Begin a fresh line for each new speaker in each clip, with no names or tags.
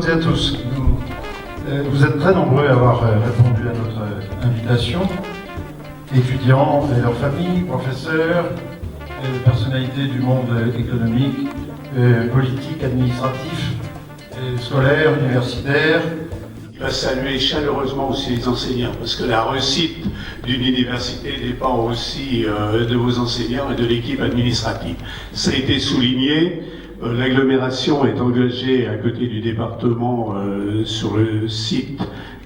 toutes et à tous. Vous êtes très nombreux à avoir répondu à notre invitation. Étudiants et leurs familles, professeurs, personnalités du monde économique, politique, administratif, scolaire, universitaire.
Il va saluer chaleureusement aussi les enseignants, parce que la réussite d'une université dépend aussi de vos enseignants et de l'équipe administrative. Ça a été souligné. L'agglomération est engagée à côté du département sur le site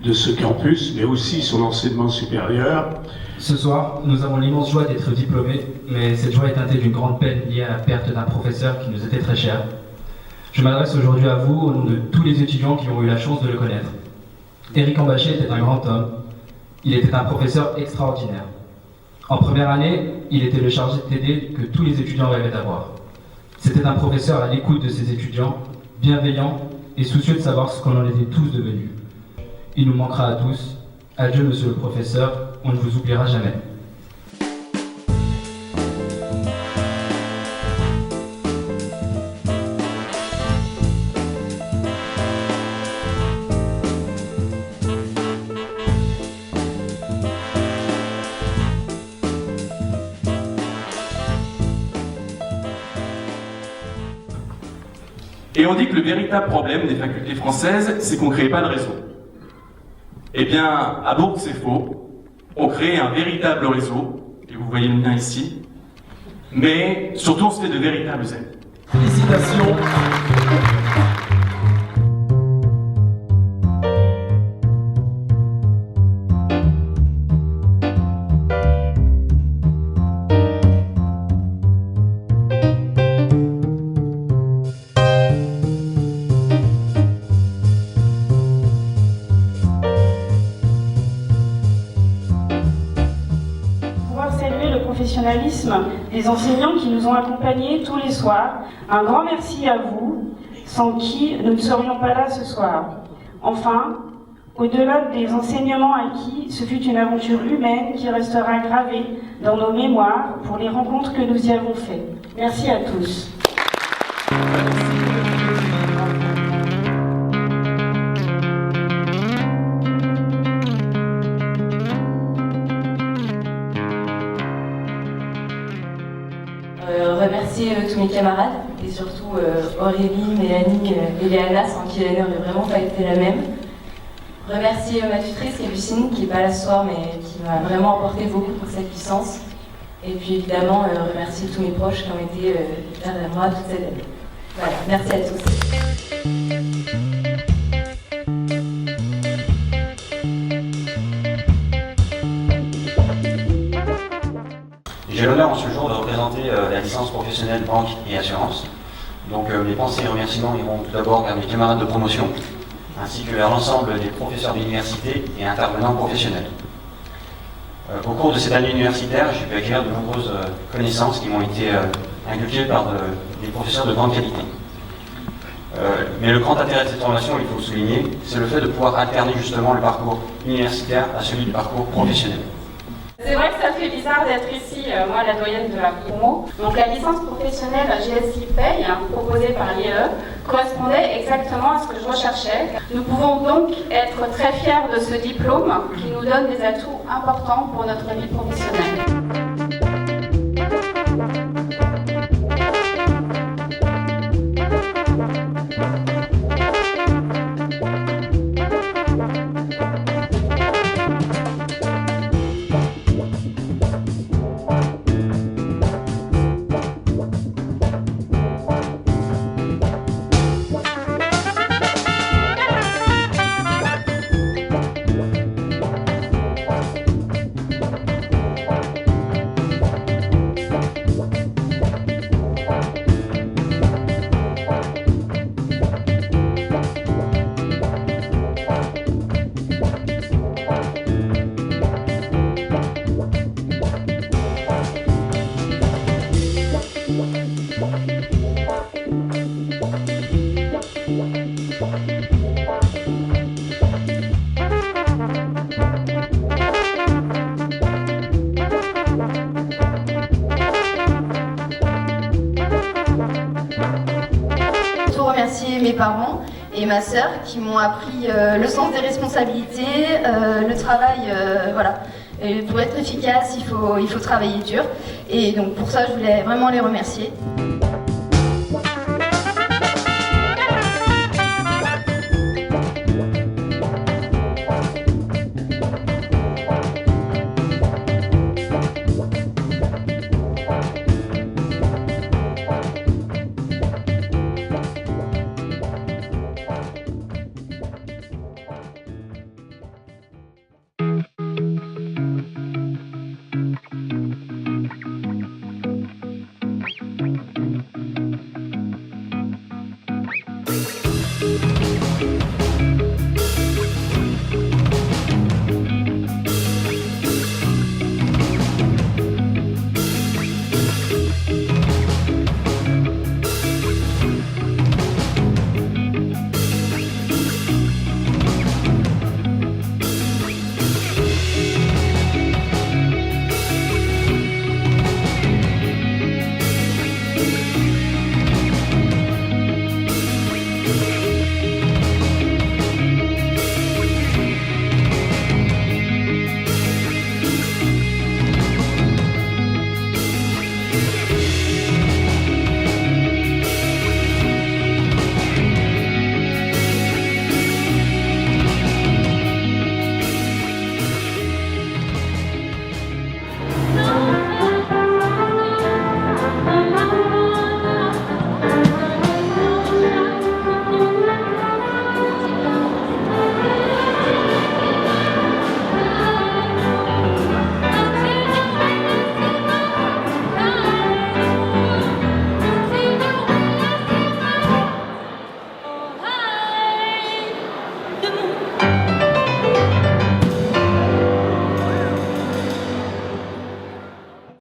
de ce campus, mais aussi sur l'enseignement supérieur.
Ce soir, nous avons l'immense joie d'être diplômés, mais cette joie est teintée d'une grande peine liée à la perte d'un professeur qui nous était très cher. Je m'adresse aujourd'hui à vous au nom de tous les étudiants qui ont eu la chance de le connaître. Éric Ambachet était un grand homme. Il était un professeur extraordinaire. En première année, il était le chargé de TD que tous les étudiants rêvaient d'avoir. C'était un professeur à l'écoute de ses étudiants, bienveillant et soucieux de savoir ce qu'on en était tous devenus. Il nous manquera à tous. Adieu, monsieur le professeur, on ne vous oubliera jamais.
Et on dit que le véritable problème des facultés françaises, c'est qu'on ne crée pas de réseau. Eh bien, à Bourg, c'est faux. On crée un véritable réseau, et vous voyez le mien ici, mais surtout on se fait de véritables amis.
Félicitations.
Professionnalisme des enseignants qui nous ont accompagnés tous les soirs. Un grand merci à vous, sans qui nous ne serions pas là ce soir. Enfin, au-delà des enseignements acquis, ce fut une aventure humaine qui restera gravée dans nos mémoires pour les rencontres que nous y avons faites. Merci à tous.
Remercier tous mes camarades et surtout Aurélie, Mélanie et Léana, sans qui l'année n'aurait vraiment pas été la même. Remercier ma tutrice Capucine qui n'est pas là ce soir mais qui m'a vraiment apporté beaucoup pour cette licence. Et puis évidemment remercier tous mes proches qui ont été derrière moi toute cette année. Voilà, merci à tous.
J'ai l'honneur en ce jour de représenter la licence professionnelle banque et assurance. Donc mes pensées et remerciements iront tout d'abord vers mes camarades de promotion, ainsi que vers l'ensemble des professeurs d'université et intervenants professionnels. Au cours de cette année universitaire, j'ai pu acquérir de nombreuses connaissances qui m'ont été inculquées par des professeurs de grande qualité. Mais le grand intérêt de cette formation, il faut le souligner, c'est le fait de pouvoir alterner justement le parcours universitaire à celui du parcours professionnel.
C'est vrai que ça fait bizarre d'être ici, moi la doyenne de la promo. Donc la licence professionnelle GSI Paye, proposée par l'IE, correspondait exactement à ce que je recherchais. Nous pouvons donc être très fiers de ce diplôme qui nous donne des atouts importants pour notre vie professionnelle.
Mes parents
et ma sœur qui m'ont appris le sens des responsabilités, le travail, voilà. Et pour être efficace, il faut travailler dur. Et donc pour ça, je voulais vraiment les remercier.